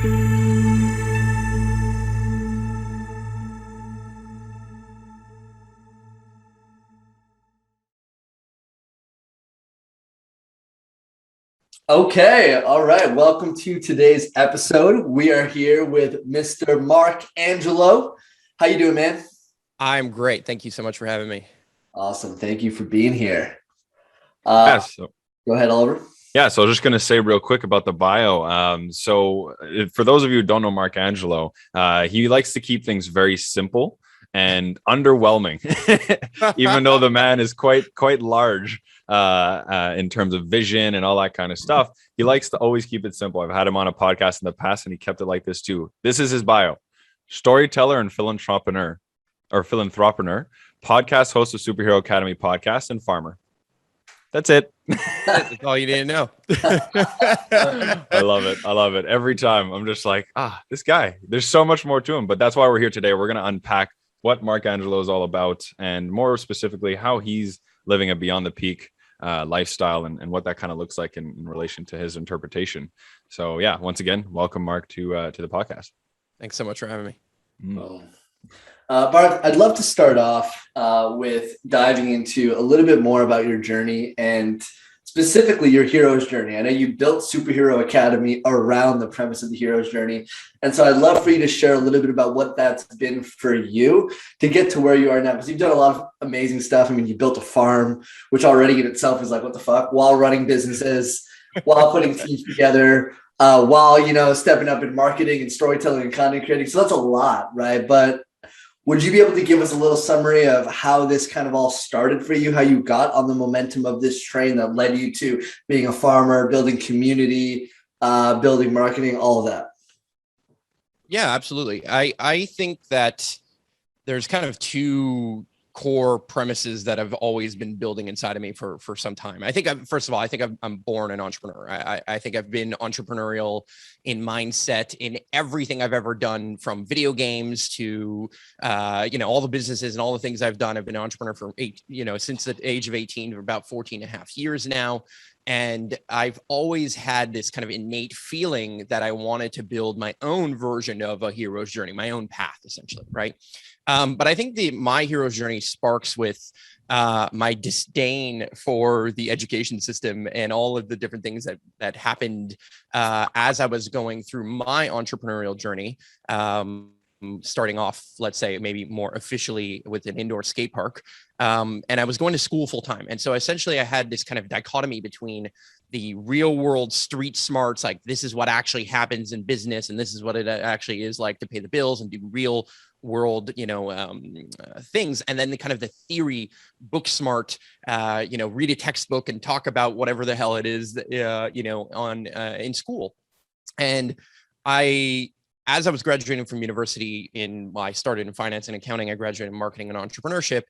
Okay, all right. Welcome to today's episode. We are here with Mr. Marc Angelo. How you doing, man? I'm great. Thank you so much for having me. Awesome. Thank you for being here. Yes. Go ahead, Oliver. Yeah. So I was just going to say real quick about the bio. For those of you who don't know Marc Angelo, he likes to keep things very simple and underwhelming, even though the man is quite large in terms of vision and all that kind of stuff. He likes to always keep it simple. I've had him on a podcast in the past, and he kept it like this too. This is his bio: storyteller and philanthropreneur, podcast host of Superhero Academy podcast, and farmer. That's it. That's all you need to know. I love it. I love it. Every time I'm just like, this guy, there's so much more to him. But that's why we're here today. We're going to unpack what Marc Angelo is all about, and more specifically, how he's living a beyond the peak lifestyle, and what that kind of looks like in relation to his interpretation. So yeah, once again, welcome Marc to the podcast. Thanks so much for having me. Bart, I'd love to start off with diving into a little bit more about your journey, and specifically your hero's journey. I know you built Superhero Academy around the premise of the hero's journey. And so I'd love for you to share a little bit about what that's been for you to get to where you are now, because you've done a lot of amazing stuff. I mean, you built a farm, which already in itself is like, what the fuck, while running businesses, while putting teams together, while, stepping up in marketing and storytelling and content creating. So that's a lot, right? But would you be able to give us a little summary of how this kind of all started for you, how you got on the momentum of this train that led you to being a farmer, building community, building marketing, all of that? Yeah, absolutely. I think that there's kind of two core premises that have always been building inside of me for some time. I think first of all, I'm born an entrepreneur. I think I've been entrepreneurial in mindset in everything I've ever done, from video games to, all the businesses and all the things I've done. I've been an entrepreneur for since the age of 18 for about 14 and a half years now. And I've always had this kind of innate feeling that I wanted to build my own version of a hero's journey, my own path, essentially, right? But I think my hero's journey sparks with my disdain for the education system and all of the different things that happened as I was going through my entrepreneurial journey. Starting off, let's say, maybe more officially with an indoor skate park. And I was going to school full time. And so essentially I had this kind of dichotomy between the real world street smarts, like this is what actually happens in business, and this is what it actually is like to pay the bills and do real world, things. And then the theory book smart, read a textbook and talk about whatever the hell it is, in school. And as I was graduating from university I started in finance and accounting. I graduated in marketing and entrepreneurship.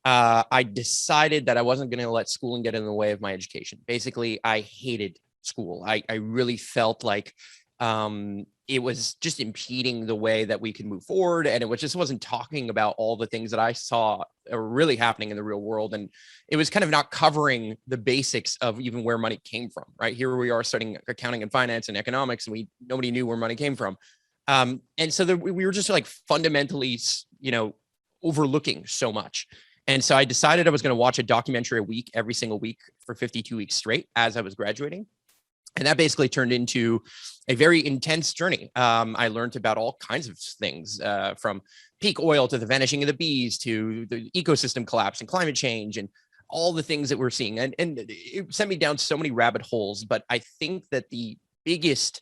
I decided that I wasn't going to let schooling get in the way of my education. Basically, I hated school. I really felt like it was just impeding the way that we could move forward. And it wasn't talking about all the things that I saw are really happening in the real world. And it was kind of not covering the basics of even where money came from, right? Here we are studying accounting and finance and economics, and nobody knew where money came from. And so we were just like fundamentally, overlooking so much. And so I decided I was going to watch a documentary a week, every single week for 52 weeks straight as I was graduating. And that basically turned into a very intense journey. I learned about all kinds of things, from peak oil to the vanishing of the bees to the ecosystem collapse and climate change and all the things that we're seeing. And it sent me down so many rabbit holes. But I think that the biggest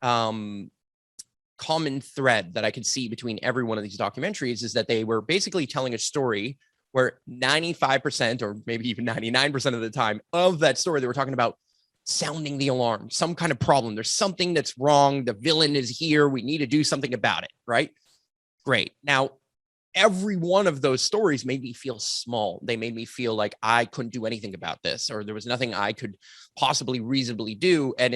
common thread that I could see between every one of these documentaries is that they were basically telling a story where 95% or maybe even 99% of the time of that story, they were talking about sounding the alarm, some kind of problem. There's something that's wrong. The villain is here. We need to do something about it, right? Great. Now, every one of those stories made me feel small. They made me feel like I couldn't do anything about this, or there was nothing I could possibly reasonably do. And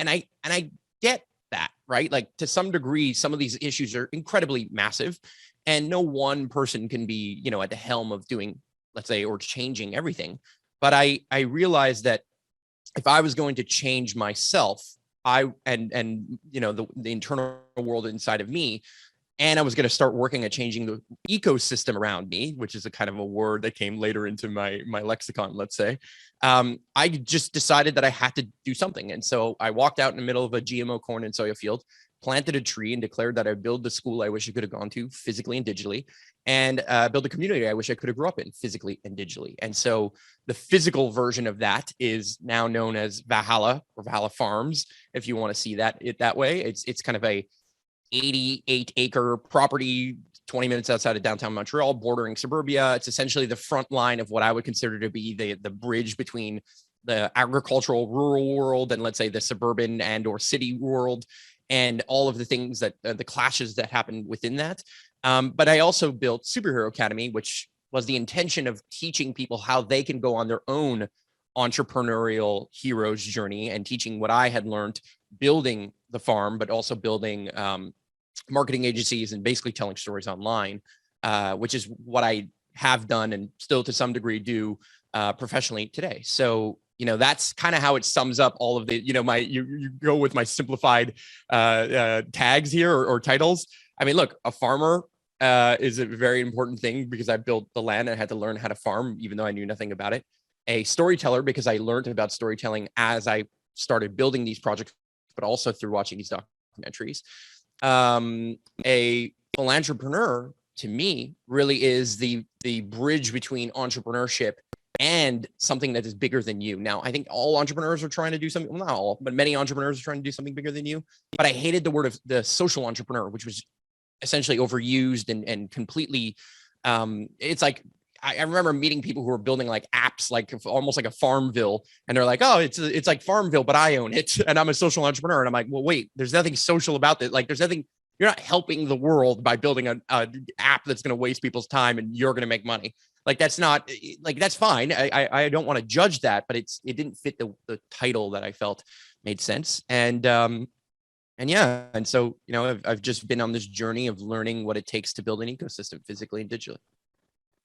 I get that, right? Like, to some degree, some of these issues are incredibly massive, and no one person can be, at the helm of doing, let's say, or changing everything. But I realized that if I was going to change myself, the internal world inside of me. And I was going to start working at changing the ecosystem around me, which is a kind of a word that came later into my lexicon, let's say. I just decided that I had to do something. And so I walked out in the middle of a GMO corn and soya field, planted a tree, and declared that I'd build the school I wish I could have gone to physically and digitally, and build a community I wish I could have grew up in physically and digitally. And so the physical version of that is now known as Valhalla, or Valhalla Farms, if you want to see it that way. It's kind of a 88-acre property 20 minutes outside of downtown Montreal, bordering suburbia. It's essentially the front line of what I would consider to be the bridge between the agricultural rural world and, let's say, the suburban and or city world, and all of the things that the clashes that happen within that. But I also built Superhero Academy, which was the intention of teaching people how they can go on their own entrepreneurial hero's journey, and teaching what I had learned building the farm, but also building marketing agencies and basically telling stories online, which is what I have done and still to some degree do professionally today. So, that's kind of how it sums up all of the, you go with my simplified tags here or titles. I mean, look, a farmer is a very important thing because I built the land and I had to learn how to farm, even though I knew nothing about it. A storyteller, because I learned about storytelling as I started building these projects, but also through watching these documentaries. A philanthropreneur, to me, really is the bridge between entrepreneurship and something that is bigger than you. Now, I think all entrepreneurs are trying to do something, well, not all, but many entrepreneurs are trying to do something bigger than you. But I hated the word of the social entrepreneur, which was essentially overused and completely, it's like, I remember meeting people who were building like apps, like almost like a Farmville, and they're like, oh, it's like Farmville, but I own it, and I'm a social entrepreneur. And I'm like, well, wait, there's nothing social about it. Like, there's nothing. You're not helping the world by building an app that's going to waste people's time and you're going to make money. Like, that's not like, that's fine. I don't want to judge that, but it didn't fit the title that I felt made sense. And yeah, and so I've just been on this journey of learning what it takes to build an ecosystem physically and digitally.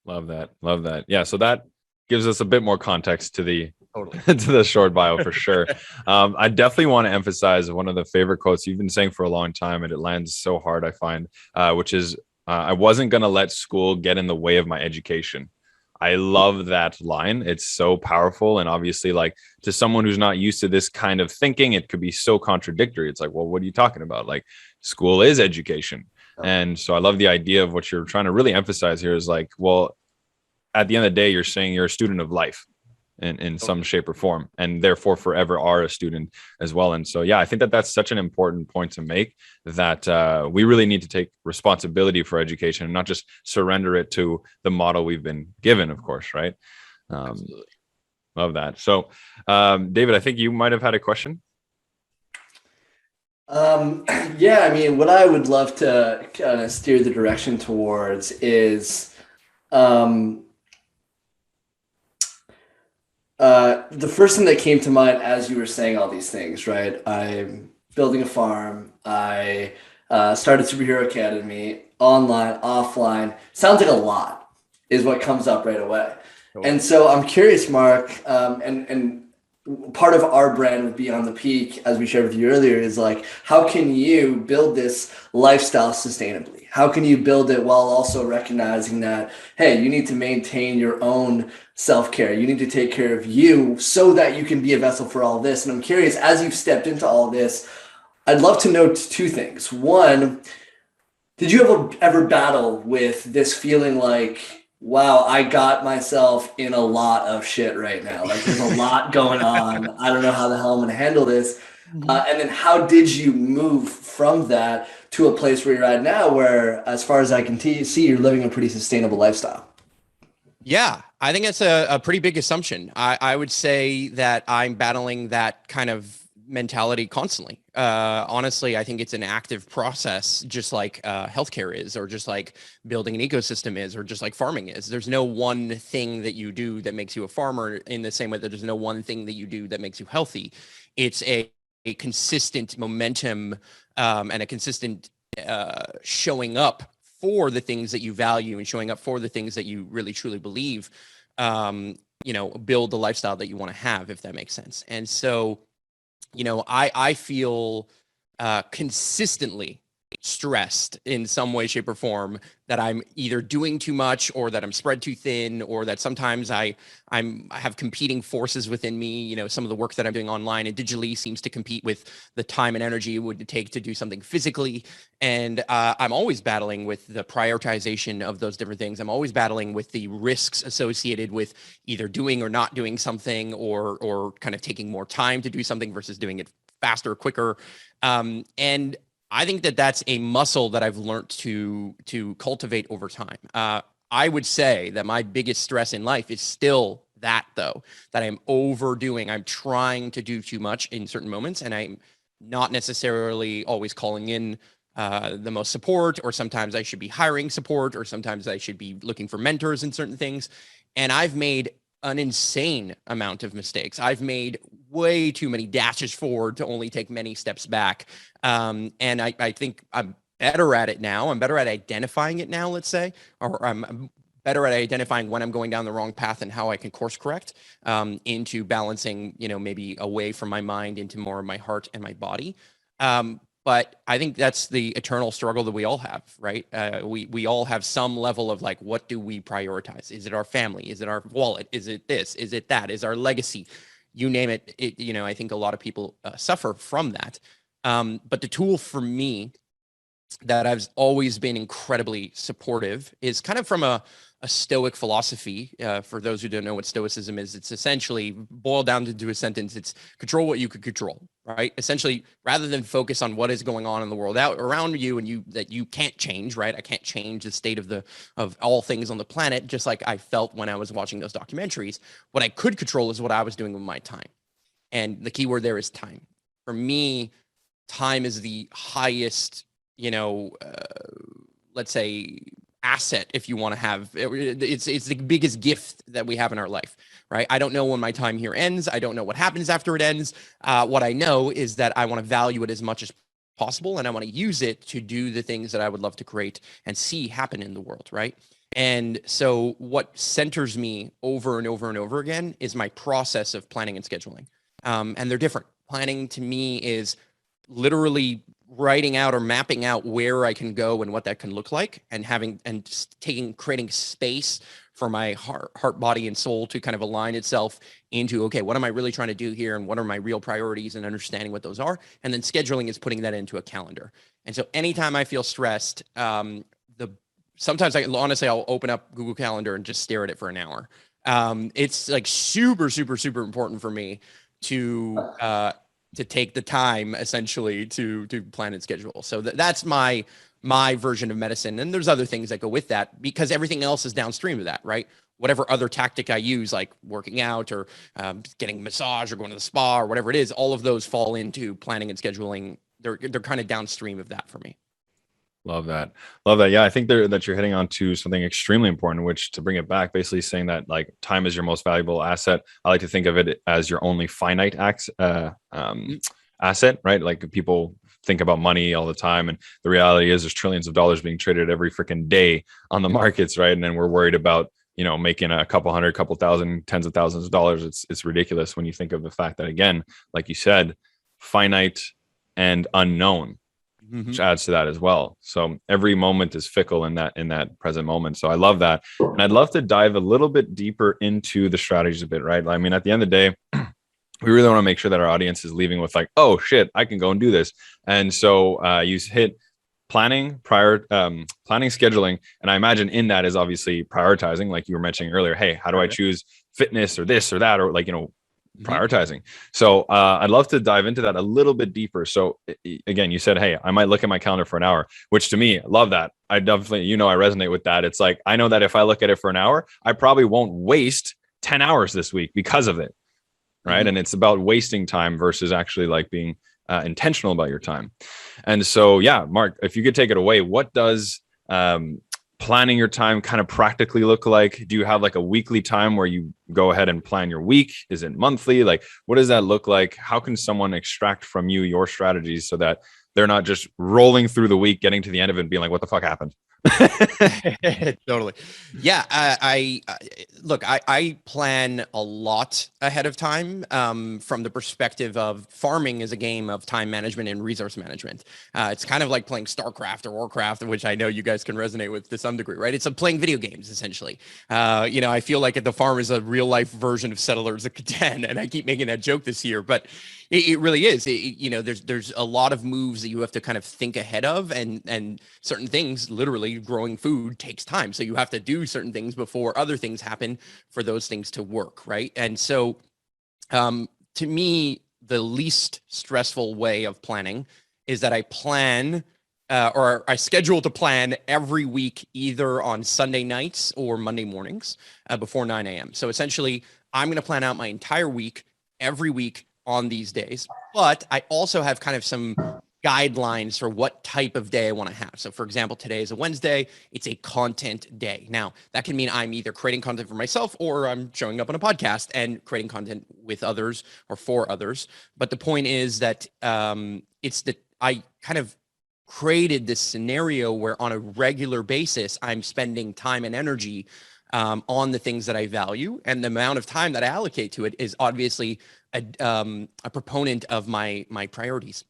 Love that. Yeah. So that gives us a bit more context to the Totally. to the short bio for sure. I definitely want to emphasize one of the favorite quotes you've been saying for a long time, and it lands so hard, I find, which is, I wasn't going to let school get in the way of my education. I love that line. It's so powerful. And obviously, like, to someone who's not used to this kind of thinking, it could be so contradictory. It's like, well, what are you talking about? Like, school is education. And so I love the idea of what you're trying to really emphasize here is like, well, at the end of the day, you're saying you're a student of life in some shape or form, and therefore forever are a student as well. And so, yeah, I think that's such an important point to make, that we really need to take responsibility for education and not just surrender it to the model we've been given, of course, right? Absolutely. Love that. So, David, I think you might have had a question. Yeah, I mean, what I would love to kind of steer the direction towards is the first thing that came to mind as you were saying all these things, right? I'm building a farm. I started Superhero Academy, online, offline. Sounds like a lot is what comes up right away. Totally. And so I'm curious, Marc, and part of our brand with Beyond the Peak, as we shared with you earlier, is like, how can you build this lifestyle sustainably? How can you build it while also recognizing that, hey, you need to maintain your own self-care. You need to take care of you so that you can be a vessel for all this. And I'm curious, as you've stepped into all this, I'd love to know two things. One, did you ever battle with this feeling like, wow, I got myself in a lot of shit right now. Like, there's a lot going on. I don't know how the hell I'm going to handle this. And then how did you move from that to a place where you're at now, where, as far as I can see, you're living a pretty sustainable lifestyle? Yeah, I think it's a pretty big assumption. I would say that I'm battling that kind of mentality constantly. Honestly, I think it's an active process, just like healthcare is, or just like building an ecosystem is, or just like farming is. There's no one thing that you do that makes you a farmer, in the same way that there's no one thing that you do that makes you healthy. It's a consistent momentum and a consistent showing up for the things that you value and showing up for the things that you really truly believe, build the lifestyle that you want to have, if that makes sense. And so I feel consistently stressed in some way, shape, or form, that I'm either doing too much, or that I'm spread too thin, or that sometimes I have competing forces within me. Some of the work that I'm doing online and digitally seems to compete with the time and energy it would take to do something physically. And I'm always battling with the prioritization of those different things. I'm always battling with the risks associated with either doing or not doing something, or kind of taking more time to do something versus doing it faster, quicker. And I think that that's a muscle that I've learned to cultivate over time. I would say that my biggest stress in life is still that, though, that I'm overdoing. I'm trying to do too much in certain moments, and I'm not necessarily always calling in the most support, or sometimes I should be hiring support, or sometimes I should be looking for mentors in certain things. And I've made an insane amount of mistakes. I've made way too many dashes forward to only take many steps back. And I think I'm better at it now. I'm better at identifying it now, let's say, or I'm better at identifying when I'm going down the wrong path and how I can course correct into balancing, maybe away from my mind into more of my heart and my body. But I think that's the eternal struggle that we all have, right? We all have some level of like, what do we prioritize? Is it our family? Is it our wallet? Is it this? Is it that? Is our legacy? You name it. I think a lot of people suffer from that. But the tool for me that I've always been incredibly supportive is kind of from a Stoic philosophy. For those who don't know what Stoicism is, it's essentially boiled down into a sentence. It's control what you could control, right? Essentially, rather than focus on what is going on in the world out around you and that you can't change, right? I can't change the state of all things on the planet, just like I felt when I was watching those documentaries. What I could control is what I was doing with my time. And the key word there is time. For me, time is the highest, let's say, asset, if you want to have it's the biggest gift that we have in our life, right? I don't know when my time here ends. I don't know what happens after it ends. What I know is that I want to value it as much as possible, and I want to use it to do the things that I would love to create and see happen in the world, right? And so what centers me over and over and over again is my process of planning and scheduling. And they're different. Planning to me is literally writing out or mapping out where I can go and what that can look like, and creating space for my heart, body, and soul to kind of align itself into, okay, what am I really trying to do here? And what are my real priorities, and understanding what those are. And then scheduling is putting that into a calendar. And so anytime I feel stressed, sometimes I'll open up Google Calendar and just stare at it for an hour. It's like super, super, super important for me to take the time essentially to plan and schedule. So that's my version of medicine. And there's other things that go with that, because everything else is downstream of that, right? Whatever other tactic I use, like working out or getting a massage or going to the spa or whatever it is, all of those fall into planning and scheduling. They're kind of downstream of that for me. Love that. Love that. Yeah, I think that you're hitting on to something extremely important, which, to bring it back, basically saying that like time is your most valuable asset. I like to think of it as your only finite asset, right? Like people think about money all the time, and the reality is there's trillions of dollars being traded every freaking day on the markets, right? And then we're worried about, making a couple hundred, couple thousand, tens of thousands of dollars. It's ridiculous when you think of the fact that, again, like you said, finite and unknown, which adds to that as well. So every moment is fickle in that present moment. So I love that. And I'd love to dive a little bit deeper into the strategies a bit, right? I mean, at the end of the day, we really want to make sure that our audience is leaving with like, oh shit, I can go and do this. And so you hit planning, scheduling. And I imagine in that is obviously prioritizing, like you were mentioning earlier. Hey, how do I choose fitness or this or that, or like, prioritizing. So I'd love to dive into that a little bit deeper. So again, you said, hey, I might look at my calendar for an hour, which to me, I love that. I definitely, I resonate with that. It's like, I know that if I look at it for an hour, I probably won't waste 10 hours this week because of it. Right. And it's about wasting time versus actually like being intentional about your time. And so, yeah, Marc, if you could take it away, what does planning your time kind of practically look like? Do you have like a weekly time where you go ahead and plan your week? Is it monthly? Like, what does that look like? How can someone extract from you your strategies so that they're not just rolling through the week, getting to the end of it and being like, what the fuck happened? Totally. Yeah. I plan a lot ahead of time, from the perspective of farming is a game of time management and resource management. It's kind of like playing StarCraft or Warcraft, which I know you guys can resonate with to some degree, right? It's like playing video games, essentially. I feel like the farm is a real life version of Settlers of Catan, and I keep making that joke this year, but it really is. There's a lot of moves that you have to kind of think ahead of, and certain things, literally growing food, takes time. So you have to do certain things before other things happen for those things to work, right? And so, to me, the least stressful way of planning is that I plan, or I schedule to plan every week, either on Sunday nights or Monday mornings, before 9 a.m. So essentially, I'm going to plan out my entire week every week on these days, but I also have kind of some guidelines for what type of day I want to have. So for example, today is a Wednesday, it's a content day. Now that can mean I'm either creating content for myself or I'm showing up on a podcast and creating content with others or for others. But the point is that I kind of created this scenario where on a regular basis, I'm spending time and energy on the things that I value, and the amount of time that I allocate to it is obviously a proponent of my priorities.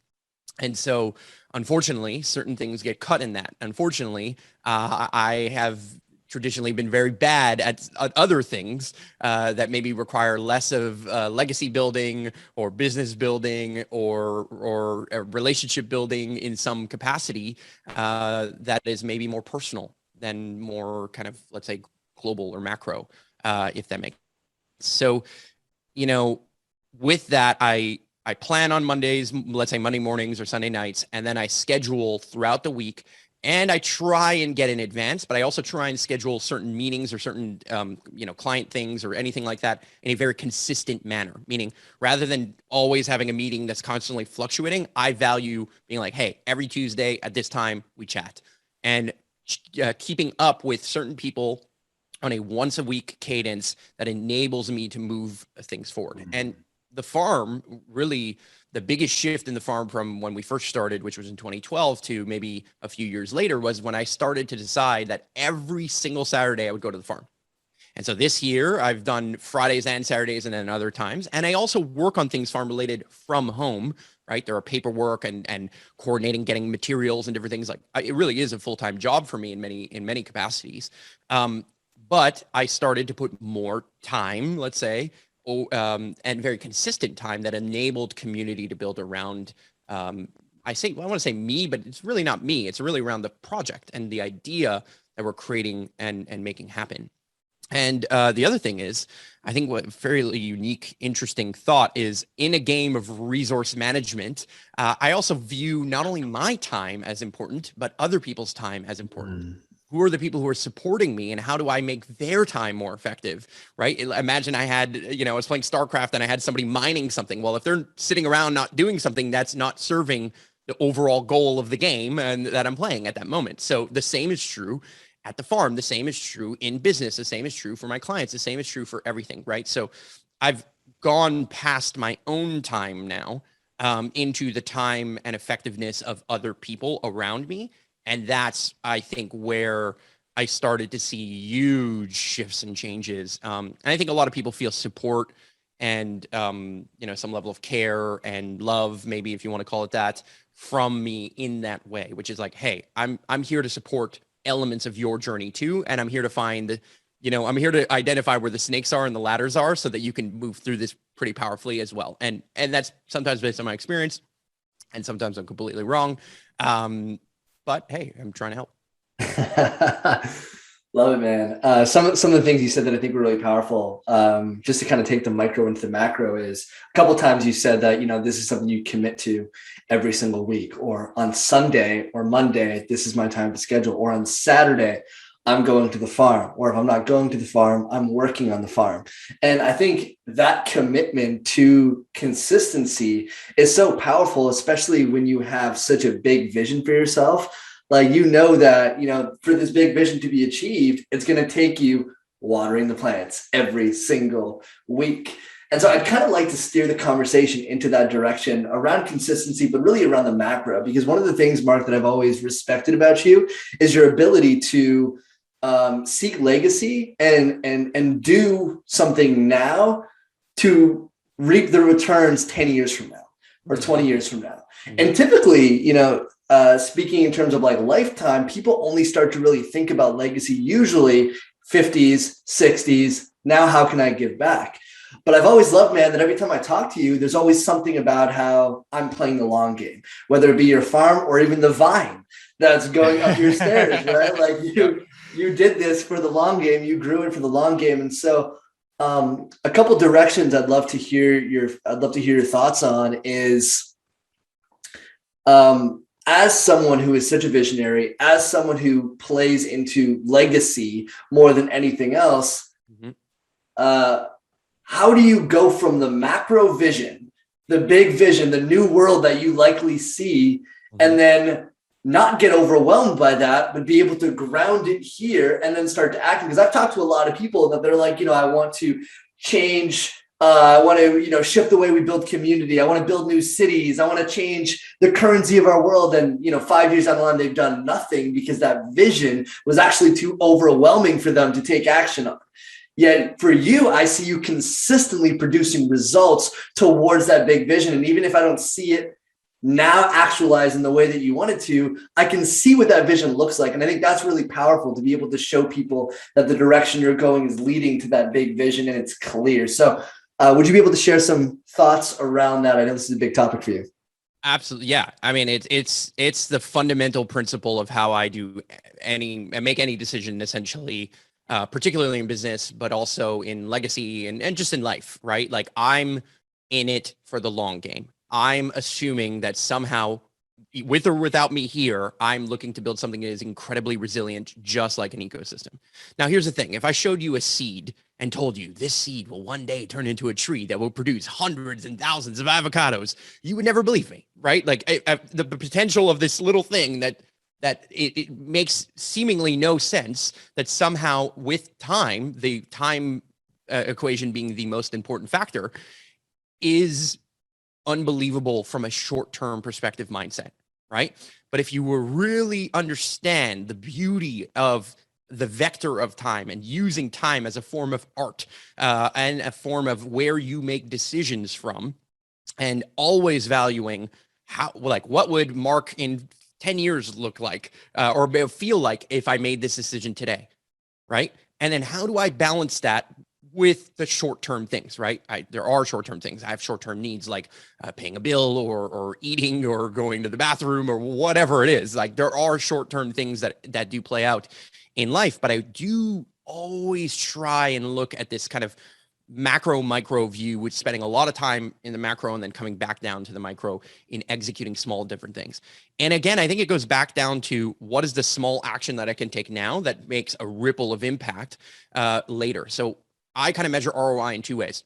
And so, unfortunately, certain things get cut in that. Unfortunately, I have traditionally been very bad at other things that maybe require less of legacy building or business building or relationship building in some capacity that is maybe more personal than more kind of, let's say, global or macro, if that makes sense. So, with that, I plan on Mondays, let's say Monday mornings or Sunday nights, and then I schedule throughout the week. And I try and get in advance, but I also try and schedule certain meetings or certain, client things or anything like that in a very consistent manner. Meaning, rather than always having a meeting that's constantly fluctuating, I value being like, hey, every Tuesday at this time we chat, and keeping up with certain people on a once a week cadence that enables me to move things forward. Mm-hmm. And the farm, really the biggest shift in the farm from when we first started, which was in 2012, to maybe a few years later, was when I started to decide that every single Saturday I would go to the farm. And so this year I've done Fridays and Saturdays and then other times. And I also work on things farm related from home, right? There are paperwork and coordinating, getting materials and different things. Like, it really is a full-time job for me in many capacities. But I started to put more time, let's say, and very consistent time that enabled community to build around, I want to say me, but it's really not me. It's really around the project and the idea that we're creating and making happen. And the other thing is, I think what fairly unique, interesting thought is, in a game of resource management, I also view not only my time as important, but other people's time as important. Who are the people who are supporting me, and how do I make their time more effective, right? Imagine I was playing StarCraft and I had somebody mining something. Well, if they're sitting around not doing something, that's not serving the overall goal of the game and that I'm playing at that moment. So the same is true at the farm. The same is true in business. The same is true for my clients. The same is true for everything, right? So I've gone past my own time now into the time and effectiveness of other people around me. And that's, I think, where I started to see huge shifts and changes. And I think a lot of people feel support and, some level of care and love, maybe, if you want to call it that, from me in that way, which is like, hey, I'm here to support elements of your journey too. And I'm here to find, I'm here to identify where the snakes are and the ladders are so that you can move through this pretty powerfully as well. And that's sometimes based on my experience, and sometimes I'm completely wrong. But hey, I'm trying to help. Love it, man. Some of the things you said that I think were really powerful, just to kind of take the micro into the macro, is a couple of times you said that, this is something you commit to every single week, or on Sunday or Monday, this is my time to schedule, or on Saturday, I'm going to the farm, or if I'm not going to the farm, I'm working on the farm. And I think that commitment to consistency is so powerful, especially when you have such a big vision for yourself. Like, that, for this big vision to be achieved, it's going to take you watering the plants every single week. And so I'd kind of like to steer the conversation into that direction around consistency, but really around the macro, because one of the things, Marc, that I've always respected about you is your ability to seek legacy and do something now to reap the returns 10 years from now or 20 years from now. And typically, speaking in terms of like lifetime, people only start to really think about legacy usually 50s, 60s. Now, how can I give back? But I've always loved, man, that every time I talk to you, there's always something about how I'm playing the long game, whether it be your farm or even the vine that's going up your stairs, right? Like you did this for the long game. You grew it for the long game. And so a couple directions I'd love to hear your thoughts on is as someone who is such a visionary, as someone who plays into legacy more than anything else, how do you go from the macro vision, the big vision, the new world that you likely see, and then not get overwhelmed by that, but be able to ground it here and then start to act? Because I've talked to a lot of people that they're like, I want to change, I want to, shift the way we build community. I want to build new cities. I want to change the currency of our world. And, 5 years down the line, they've done nothing because that vision was actually too overwhelming for them to take action on. Yet for you, I see you consistently producing results towards that big vision. And even if I don't see it now actualized in the way that you want it to, I can see what that vision looks like. And I think that's really powerful to be able to show people that the direction you're going is leading to that big vision and it's clear. So would you be able to share some thoughts around that? I know this is a big topic for you. Absolutely. Yeah. I mean, it's the fundamental principle of how I make any decision, essentially, particularly in business, but also in legacy and just in life, right? Like I'm in it for the long game. I'm assuming that somehow, with or without me here, I'm looking to build something that is incredibly resilient, just like an ecosystem. Now, here's the thing. If I showed you a seed and told you this seed will one day turn into a tree that will produce hundreds and thousands of avocados, you would never believe me, right? Like the potential of this little thing that it makes seemingly no sense, that somehow with time, the time equation being the most important factor, is unbelievable from a short-term perspective mindset, right? But if you were really understand the beauty of the vector of time and using time as a form of art and a form of where you make decisions from, and always valuing what would Marc in 10 years look like or feel like if I made this decision today, right? And then how do I balance that with the short-term things, right? There are short-term things. I have short-term needs like paying a bill or eating or going to the bathroom or whatever it is. Like there are short-term things that do play out in life, but I do always try and look at this kind of micro view, with spending a lot of time in the macro and then coming back down to the micro in executing small different things. And again, I think it goes back down to what is the small action that I can take now that makes a ripple of impact later. So I kind of measure ROI in two ways.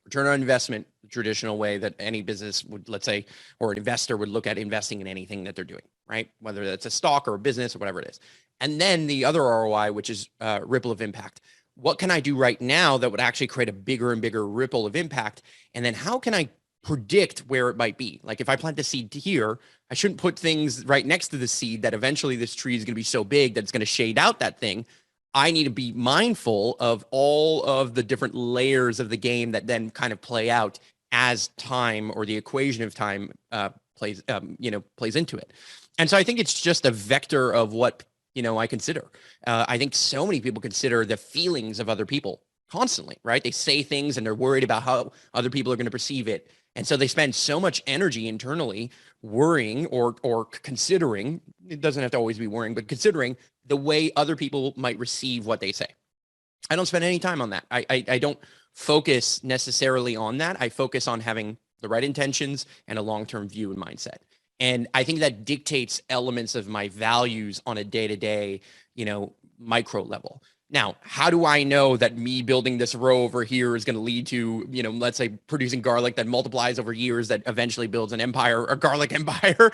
Return on investment, the traditional way that any business would, let's say, or an investor would look at investing in anything that they're doing, right? Whether that's a stock or a business or whatever it is. And then the other ROI, which is ripple of impact. What can I do right now that would actually create a bigger and bigger ripple of impact? And then how can I predict where it might be? Like if I plant the seed here, I shouldn't put things right next to the seed that eventually this tree is going to be so big that it's going to shade out that thing. I need to be mindful of all of the different layers of the game that then kind of play out as time, or the equation of time plays into it. And so I think it's just a vector of what, I consider. I think so many people consider the feelings of other people constantly, right? They say things and they're worried about how other people are going to perceive it. And so they spend so much energy internally worrying or considering, it doesn't have to always be worrying, but considering the way other people might receive what they say. I don't spend any time on that. I don't focus necessarily on that. I focus on having the right intentions and a long-term view and mindset. And I think that dictates elements of my values on a day-to-day, micro level. Now, how do I know that me building this row over here is going to lead to, let's say producing garlic that multiplies over years, that eventually builds an empire, a garlic empire?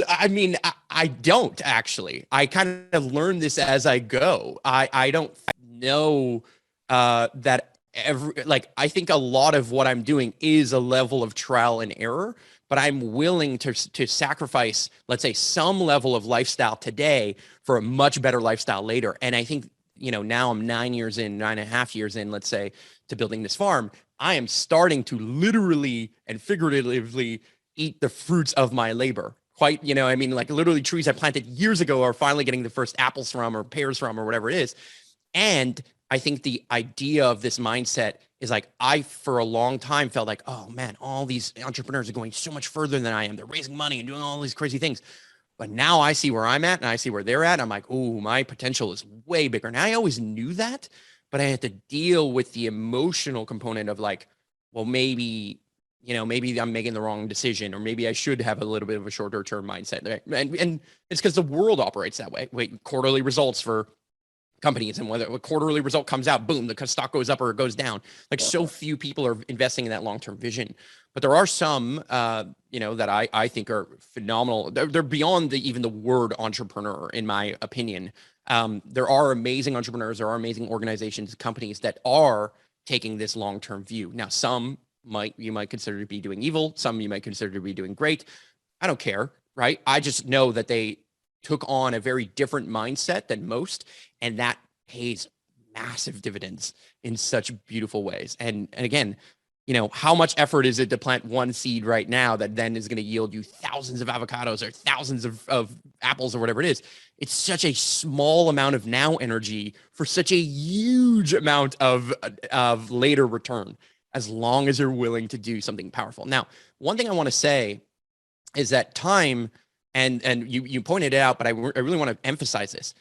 I mean, I don't actually. I kind of learn this as I go. I don't know that I think a lot of what I'm doing is a level of trial and error, but I'm willing to sacrifice, let's say, some level of lifestyle today for a much better lifestyle later. And I think, now I'm 9.5 years in, let's say, to building this farm. I am starting to literally and figuratively eat the fruits of my labor. Quite, like literally trees I planted years ago are finally getting the first apples from or pears from or whatever it is. And I think the idea of this mindset is like, I, for a long time, felt like, oh man, all these entrepreneurs are going so much further than I am. They're raising money and doing all these crazy things. But now I see where I'm at and I see where they're at. I'm like, oh, my potential is way bigger. And I always knew that, but I had to deal with the emotional component of like, well, maybe I'm making the wrong decision, or maybe I should have a little bit of a shorter term mindset. Right? And it's because the world operates that way. Wait, quarterly results for companies, and whether a quarterly result comes out, boom, the stock goes up or it goes down. Like, so few people are investing in that long-term vision. But there are some, that I think are phenomenal. They're beyond even the word entrepreneur, in my opinion. There are amazing entrepreneurs. There are amazing organizations, companies that are taking this long-term view. Now, some you might consider to be doing evil. Some you might consider to be doing great. I don't care, right? I just know that they took on a very different mindset than most, and that pays massive dividends in such beautiful ways. And again, how much effort is it to plant one seed right now that then is going to yield you thousands of avocados or thousands of apples or whatever it is? It's such a small amount of now energy for such a huge amount of later return, as long as you're willing to do something powerful. Now, one thing I want to say is that time, and you pointed it out, but I really want to emphasize this.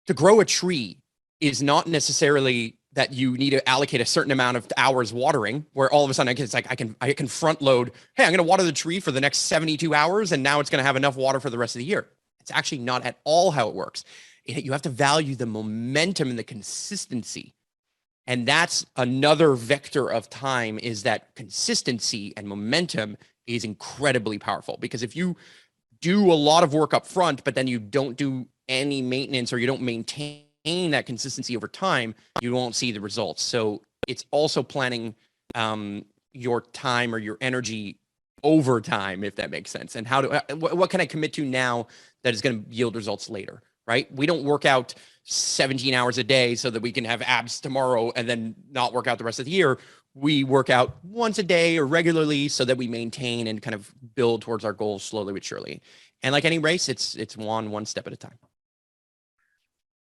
To grow a tree is not necessarily that you need to allocate a certain amount of hours watering, where all of a sudden it's like I can front load, hey, I'm going to water the tree for the next 72 hours, and now it's going to have enough water for the rest of the year. It's actually not at all how it works. You have to value the momentum and the consistency. And that's another vector of time, is that consistency and momentum is incredibly powerful. Because if you do a lot of work up front, but then you don't do any maintenance, or you don't maintain that consistency over time, you won't see the results. So it's also planning your time or your energy over time, if that makes sense. And what can I commit to now that is going to yield results later, right? We don't work out 17 hours a day so that we can have abs tomorrow and then not work out the rest of the year. We work out once a day or regularly so that we maintain and kind of build towards our goals slowly but surely. And like any race, it's one step at a time.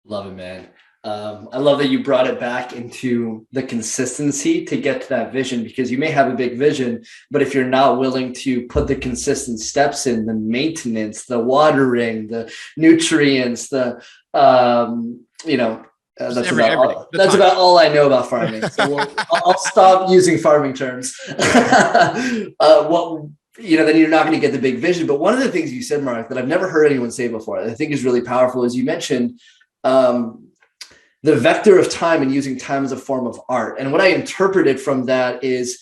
Love it, man. I love that you brought it back into the consistency to get to that vision, because you may have a big vision, but if you're not willing to put the consistent steps in, the maintenance, the watering, the nutrients, that's about all I know about farming. So I'll stop using farming terms. Then you're not going to get the big vision. But one of the things you said, Marc, that I've never heard anyone say before, that I think is really powerful, is you mentioned the vector of time and using time as a form of art. And what I interpreted from that is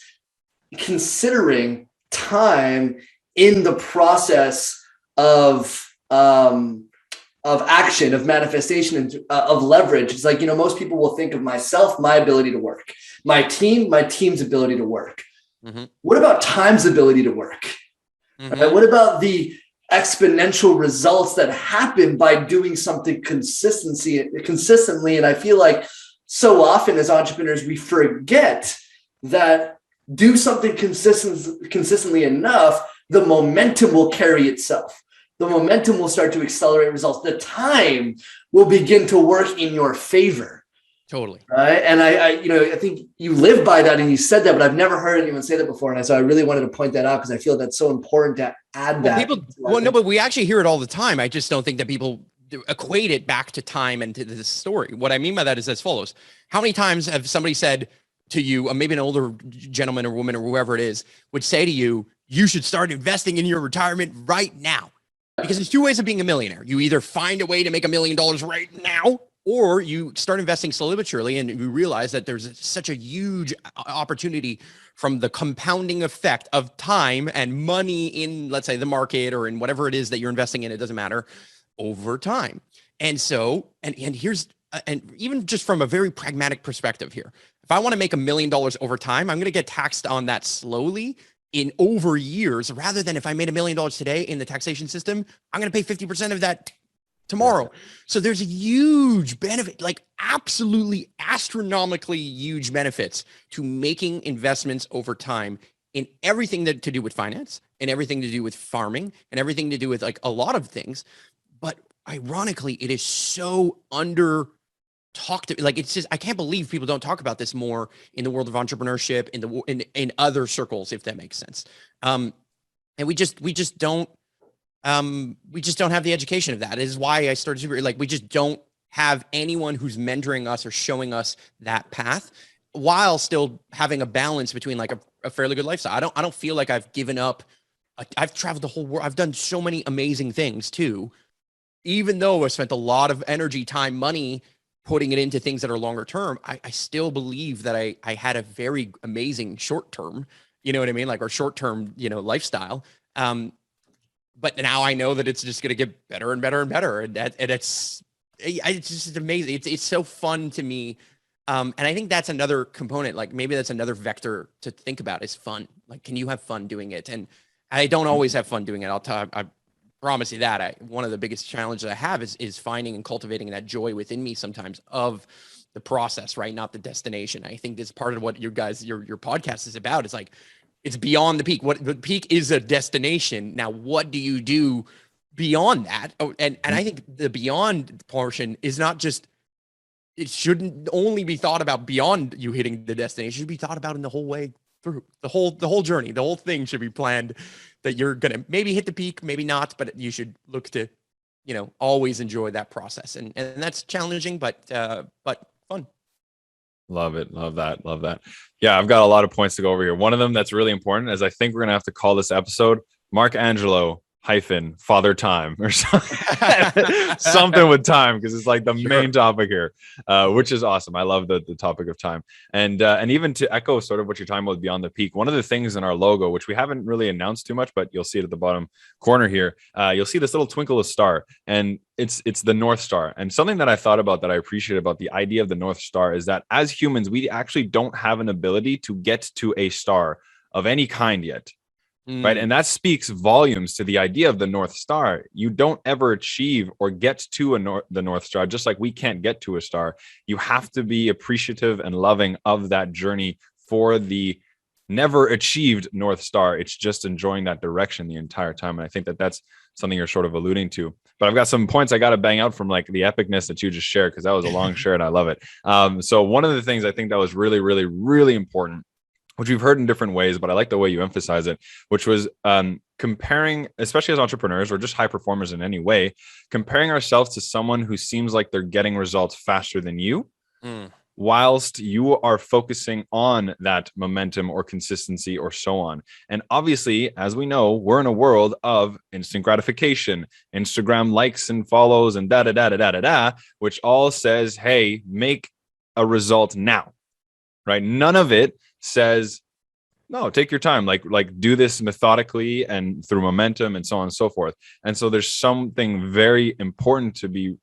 considering time in the process of action, of manifestation, and of leverage. It's like, most people will think of myself, my ability to work, my team's ability to work. Mm-hmm. What about time's ability to work? Mm-hmm. Right? What about the exponential results that happen by doing something consistently? And I feel like so often as entrepreneurs, we forget that do something consistently enough, the momentum will carry itself. The momentum will start to accelerate results. The time will begin to work in your favor. Totally. Right. And I think you live by that, and you said that, but I've never heard anyone say that before. And so I really wanted to point that out, because I feel that's so important to add that. But we actually hear it all the time. I just don't think that people equate it back to time and to this story. What I mean by that is as follows. How many times have somebody said to you, maybe an older gentleman or woman or whoever it is, would say to you, you should start investing in your retirement right now? Because there's two ways of being a millionaire. You either find a way to make $1 million right now, or you start investing slowly but surely, and you realize that there's such a huge opportunity from the compounding effect of time and money in, let's say, the market or in whatever it is that you're investing in. It doesn't matter, over time. And so, and here's and even just from a very pragmatic perspective here, if I want to make $1 million over time, I'm going to get taxed on that slowly in over years, rather than if I made $1 million today in the taxation system, I'm going to pay 50% of that tomorrow. So there's a huge benefit, like absolutely astronomically huge benefits to making investments over time in everything that to do with finance and everything to do with farming and everything to do with like a lot of things. But ironically, it is so under talked like, it's just, I can't believe people don't talk about this more in the world of entrepreneurship, in other circles, if that makes sense. And we just don't have the education of that. It is why I started Super. Like, we just don't have anyone who's mentoring us or showing us that path, while still having a balance between like a fairly good lifestyle. I don't feel like I've given up. I've traveled the whole world. I've done so many amazing things too, even though I spent a lot of energy, time, money putting it into things that are longer term. I still believe that I had a very amazing short term, you know what I mean? Like, or short term, lifestyle. But now I know that it's just going to get better and better and better. And it's just amazing. It's so fun to me. And I think that's another component, like maybe that's another vector to think about, is fun. Like, can you have fun doing it? And I don't always have fun doing it. I promise you that. One of the biggest challenges I have is finding and cultivating that joy within me sometimes of the process, right? Not the destination. I think that's part of what your podcast is about. It's like, it's beyond the peak. What the peak is a destination. Now, what do you do beyond that? Oh, and I think the beyond portion is not just, it shouldn't only be thought about beyond you hitting the destination. It should be thought about in the whole way through. The whole journey, the whole thing should be planned, that you're going to maybe hit the peak, maybe not, but you should look to, always enjoy that process. And that's challenging, but fun. Love it. Love that. Love that. Yeah, I've got a lot of points to go over here. One of them that's really important is I think we're going to have to call this episode Marc Angelo - Father Time, or something with time, because it's like the main topic here, which is awesome. I love the topic of time. And even to echo sort of what you're talking about beyond the peak, one of the things in our logo, which we haven't really announced too much, but you'll see it at the bottom corner here, you'll see this little twinkle of star, and it's the North Star. And something that I thought about, that I appreciate about the idea of the North Star, is that as humans, we actually don't have an ability to get to a star of any kind yet. Right. And that speaks volumes to the idea of the North Star. You don't ever achieve or get to the North Star, just like we can't get to a star. You have to be appreciative and loving of that journey for the never achieved North Star. It's just enjoying that direction the entire time. And I think that that's something you're sort of alluding to. But I've got some points I got to bang out from like the epicness that you just shared, because that was a long share and I love it. So one of the things I think that was really, really, really important, which we've heard in different ways, but I like the way you emphasize it, which was comparing, especially as entrepreneurs or just high performers in any way, comparing ourselves to someone who seems like they're getting results faster than you, whilst you are focusing on that momentum or consistency or so on. And obviously, as we know, we're in a world of instant gratification, Instagram likes and follows and which all says, hey, make a result now, right? None of it says, no, take your time, like do this methodically and through momentum and so on and so forth. And so there's something very important to be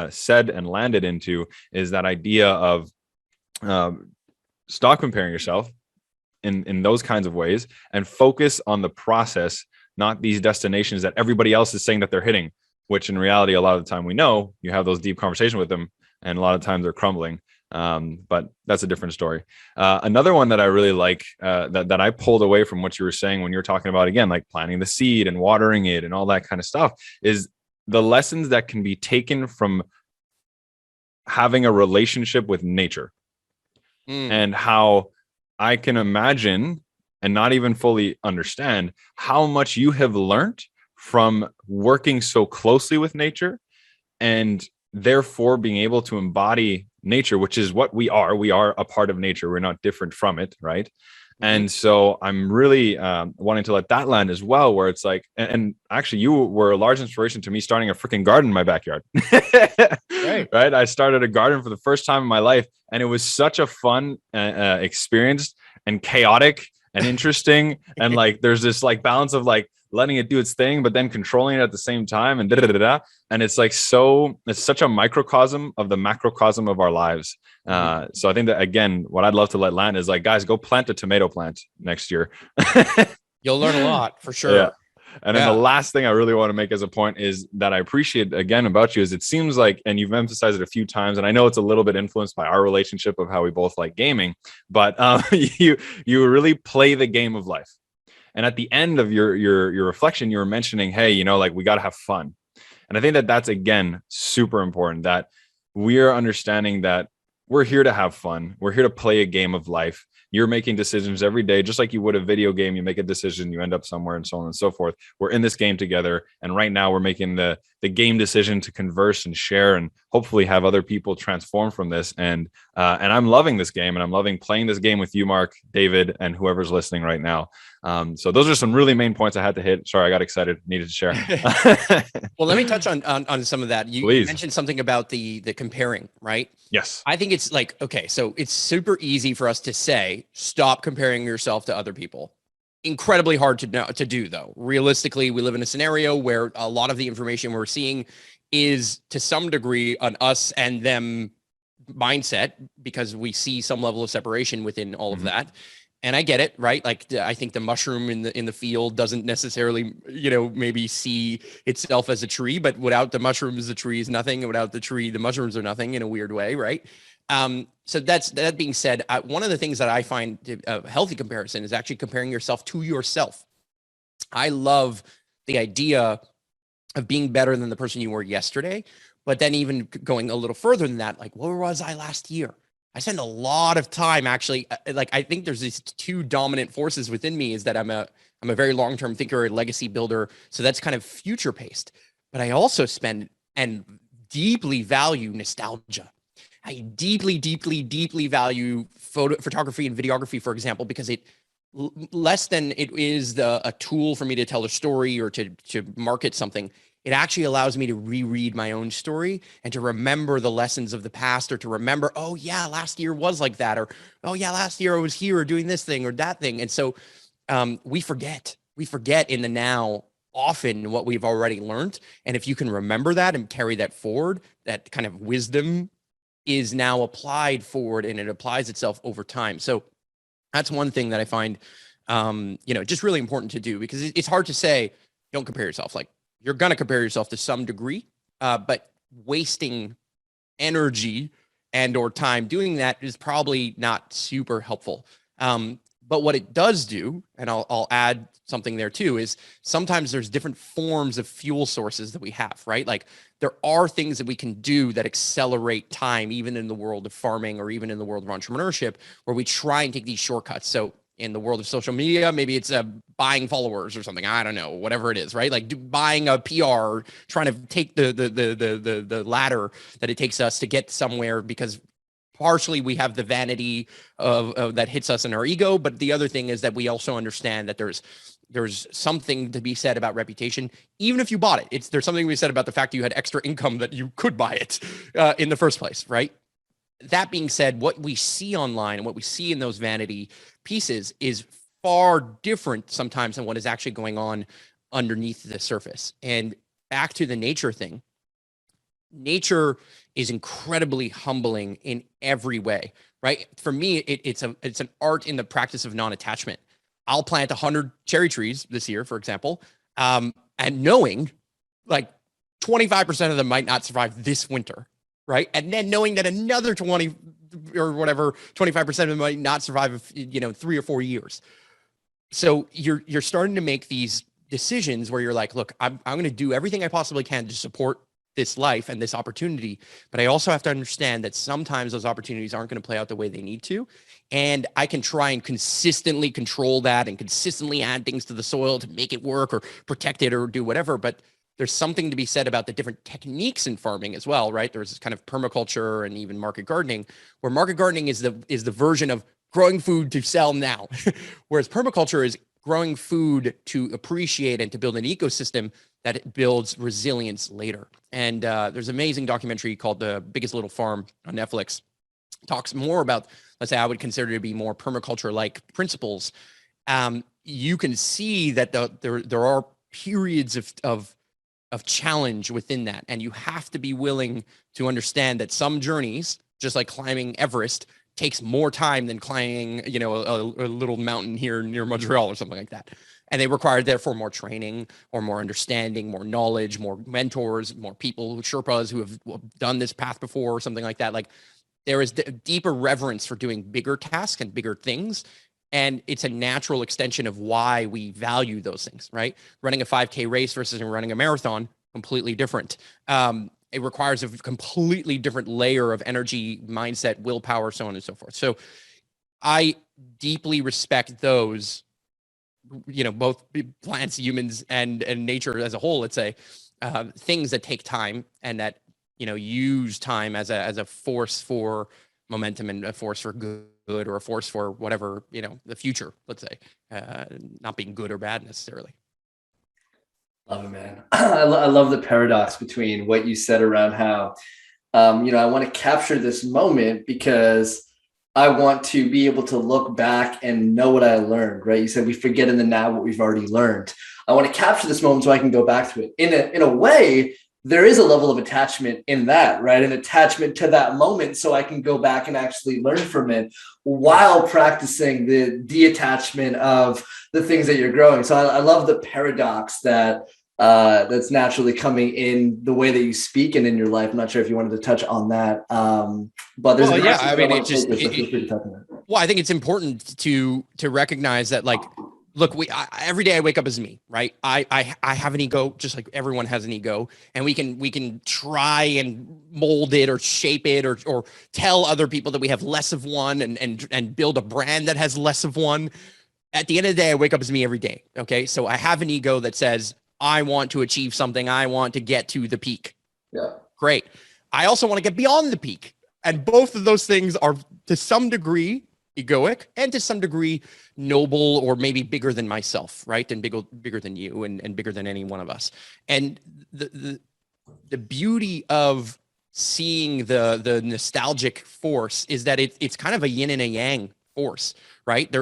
said and landed into, is that idea of stop comparing yourself in those kinds of ways and focus on the process, not these destinations that everybody else is saying that they're hitting, which in reality, a lot of the time we know you have those deep conversations with them and a lot of times they're crumbling. But that's a different story. Another one that I really like, that I pulled away from what you were saying when you're talking about, again, like planting the seed and watering it and all that kind of stuff, is the lessons that can be taken from having a relationship with nature, and how I can imagine and not even fully understand how much you have learned from working so closely with nature, and therefore being able to embody nature, which is what we are. We are a part of nature. We're not different from it, right? And so I'm really wanting to let that land as well, where it's like, and actually you were a large inspiration to me starting a freaking garden in my backyard. Right? I started a garden for the first time in my life, and it was such a fun experience, and chaotic and interesting. And like, there's this like balance of like letting it do its thing, but then controlling it at the same time, and da da da da. And it's like it's such a microcosm of the macrocosm of our lives. So I think that, again, what I'd love to let land is like, guys, go plant a tomato plant next year. You'll learn a lot for sure. Yeah. And then the last thing I really want to make as a point is that I appreciate, again, about you is it seems like, and you've emphasized it a few times, and I know it's a little bit influenced by our relationship of how we both like gaming, but you really play the game of life. And at the end of your reflection, you were mentioning, hey, you know, like we got to have fun. And I think that that's, again, super important, that we are understanding that we're here to have fun. We're here to play a game of life. You're making decisions every day, just like you would a video game. You make a decision, you end up somewhere, and so on and so forth. We're in this game together. And right now we're making the game decision to converse and share and hopefully have other people transform from this. And I'm loving this game, and I'm loving playing this game with you, Marc, David, and whoever's listening right now. So those are some really main points I had to hit. Sorry, I got excited, needed to share. Well, let me touch on some of that. You mentioned something about the comparing, right? Yes. I think it's like, okay, so it's super easy for us to say, stop comparing yourself to other people. Incredibly hard to do, though. Realistically, we live in a scenario where a lot of the information we're seeing is to some degree an us and them mindset, because we see some level of separation within all of that. And I get it, right? Like, I think the mushroom in the field doesn't necessarily, you know, maybe see itself as a tree, but without the mushrooms, the tree is nothing. And without the tree, the mushrooms are nothing, in a weird way, right? So that being said, one of the things that I find a healthy comparison is actually comparing yourself to yourself. I love the idea of being better than the person you were yesterday, but then even going a little further than that, like, where was I last year? I spend a lot of time actually, like, I think there's these two dominant forces within me, is that I'm a very long-term thinker, a legacy builder. So that's kind of future paced, but I also spend and deeply value nostalgia. I deeply, deeply, deeply value photography and videography, for example, because it less than it is a tool for me to tell a story or to market something. It actually allows me to reread my own story and to remember the lessons of the past, or to remember, oh yeah, last year was like that, or oh yeah, last year I was here doing this thing or that thing. And so we forget in the now often what we've already learned. And if you can remember that and carry that forward, that kind of wisdom is now applied forward, and it applies itself over time. So that's one thing that I find, just really important to do, because it's hard to say, don't compare yourself. Like, you're going to compare yourself to some degree, but wasting energy and or time doing that is probably not super helpful. But what it does do, and I'll add something there too, is sometimes there's different forms of fuel sources that we have, right? Like, there are things that we can do that accelerate time, even in the world of farming or even in the world of entrepreneurship, where we try and take these shortcuts. So in the world of social media, maybe it's buying followers or something. I don't know, whatever it is, right? Like buying a PR, trying to take the ladder that it takes us to get somewhere, because partially we have the vanity of that hits us in our ego, but the other thing is that we also understand that there's something to be said about reputation, even if you bought it. There's something to be said about the fact that you had extra income that you could buy it in the first place, right? That being said, what we see online and what we see in those vanity pieces is far different sometimes than what is actually going on underneath the surface. And back to the nature thing, nature is incredibly humbling in every way, right? For me, it's an art in the practice of non-attachment. I'll plant 100 cherry trees this year, for example, and knowing like 25% of them might not survive this winter, right? And then knowing that another 20 or whatever, 25% of them might not survive, 3 or 4 years. So you're starting to make these decisions where you're like, look, I'm going to do everything I possibly can to support this life and this opportunity, but I also have to understand that sometimes those opportunities aren't going to play out the way they need to. And I can try and consistently control that and consistently add things to the soil to make it work or protect it or do whatever. But there's something to be said about the different techniques in farming as well, right? There's this kind of permaculture and even market gardening, where market gardening is the version of growing food to sell now, whereas permaculture is growing food to appreciate and to build an ecosystem that it builds resilience later. And there's an amazing documentary called The Biggest Little Farm on Netflix. It talks more about, let's say, I would consider to be more permaculture-like principles. You can see that there are periods of challenge within that. And you have to be willing to understand that some journeys, just like climbing Everest, takes more time than climbing, a little mountain here near Montreal or something like that. And they require therefore more training or more understanding, more knowledge, more mentors, more people, Sherpas who have done this path before or something like that. Like there is deeper reverence for doing bigger tasks and bigger things. And it's a natural extension of why we value those things, right? Running a 5K race versus running a marathon, completely different. It requires a completely different layer of energy, mindset, willpower, so on and so forth. So I deeply respect those, both plants, humans, and nature as a whole, let's say, things that take time and that, use time as a force for momentum and a force for good or a force for whatever, the future, let's say, not being good or bad necessarily. Love it, man. I love the paradox between what you said around how, I want to capture this moment because I want to be able to look back and know what I learned, right? You said we forget in the now what we've already learned. I want to capture this moment so I can go back to it. In a way, there is a level of attachment in that, right? An attachment to that moment so I can go back and actually learn from it while practicing the detachment of the things that you're growing. So I love the paradox that's naturally coming in the way that you speak and in your life. I'm not sure if you wanted to touch on that. But there's I think it's important to recognize that, like, look, every day I wake up as me, right? I have an ego, just like everyone has an ego, and we can try and mold it or shape it or tell other people that we have less of one and build a brand that has less of one. At the end of the day, I wake up as me every day. Okay. So I have an ego that says, I want to achieve something. I want to get to the peak. Yeah. Great. I also want to get beyond the peak. And both of those things are to some degree egoic and to some degree noble or maybe bigger than myself, right? And bigger than you and bigger than any one of us. And the beauty of seeing the nostalgic force is that it's kind of a yin and a yang force, right?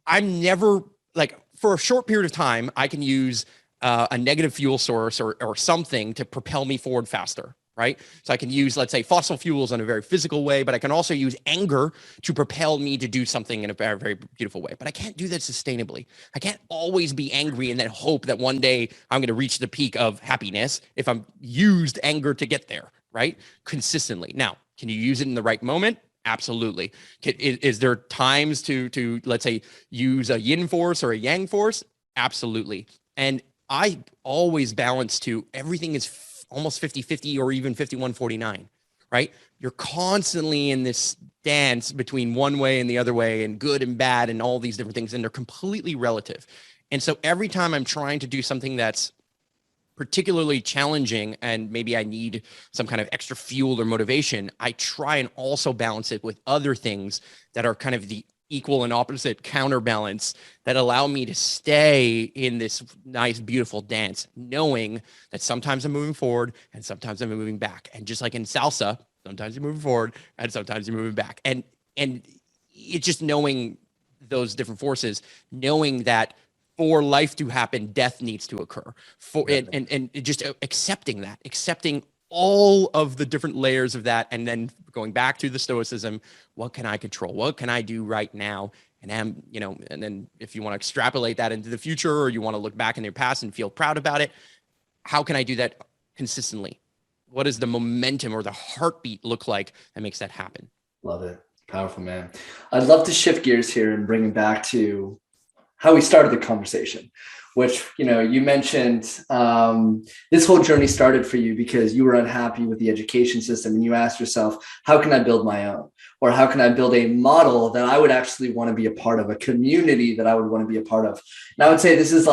I'm never like, for a short period of time, I can use a negative fuel source or something to propel me forward faster, right? So I can use, let's say, fossil fuels in a very physical way, but I can also use anger to propel me to do something in a very, very beautiful way. But I can't do that sustainably. I can't always be angry and then hope that one day I'm going to reach the peak of happiness if I'm used anger to get there, right? Consistently. Now, can you use it in the right moment? Absolutely. Is there times to let's say use a yin force or a yang force? Absolutely. And I always balance to everything is almost 50-50 or even 51-49, right? You're constantly in this dance between one way and the other way and good and bad and all these different things, and they're completely relative. And so every time I'm trying to do something that's particularly challenging and maybe I need some kind of extra fuel or motivation, I try and also balance it with other things that are kind of the equal and opposite counterbalance that allow me to stay in this nice, beautiful dance, knowing that sometimes I'm moving forward and sometimes I'm moving back. And just like in salsa, sometimes you're moving forward and sometimes you're moving back. And it's just knowing those different forces, knowing that for life to happen, death needs to occur. And just accepting all of the different layers of that, and then going back to the stoicism. What can I control? What can I do right now? And then if you want to extrapolate that into the future, or you want to look back in your past and feel proud about it, how can I do that consistently? What does the momentum or the heartbeat look like that makes that happen? Love it. Powerful, man. I'd love to shift gears here and bring it back to how we started the conversation, which, you mentioned this whole journey started for you because you were unhappy with the education system and you asked yourself, how can I build my own? Or how can I build a model that I would actually want to be a part of, a community that I would want to be a part of? And I would say this is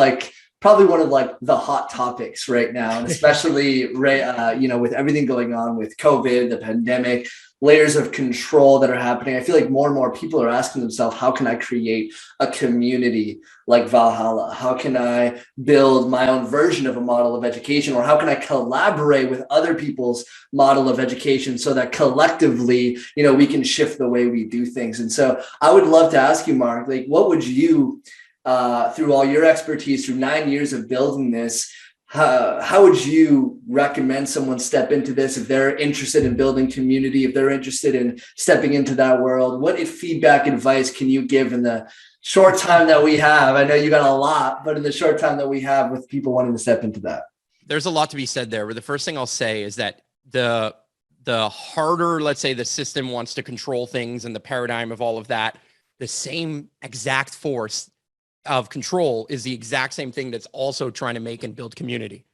probably one of the hot topics right now, and especially with everything going on with COVID, the pandemic, layers of control that are happening. I feel like more and more people are asking themselves, how can I create a community like Valhalla? How can I build my own version of a model of education? Or how can I collaborate with other people's model of education so that collectively, we can shift the way we do things? And so I would love to ask you, Marc, what would you through all your expertise, through 9 years of building this, how would you recommend someone step into this if they're interested in building community, if they're interested in stepping into that world? What feedback, advice can you give in the short time that we have? I know you got a lot, but in the short time that we have with people wanting to step into that. There's a lot to be said there. But the first thing I'll say is that the harder, let's say, the system wants to control things and the paradigm of all of that, the same exact force of control is the exact same thing that's also trying to make and build community.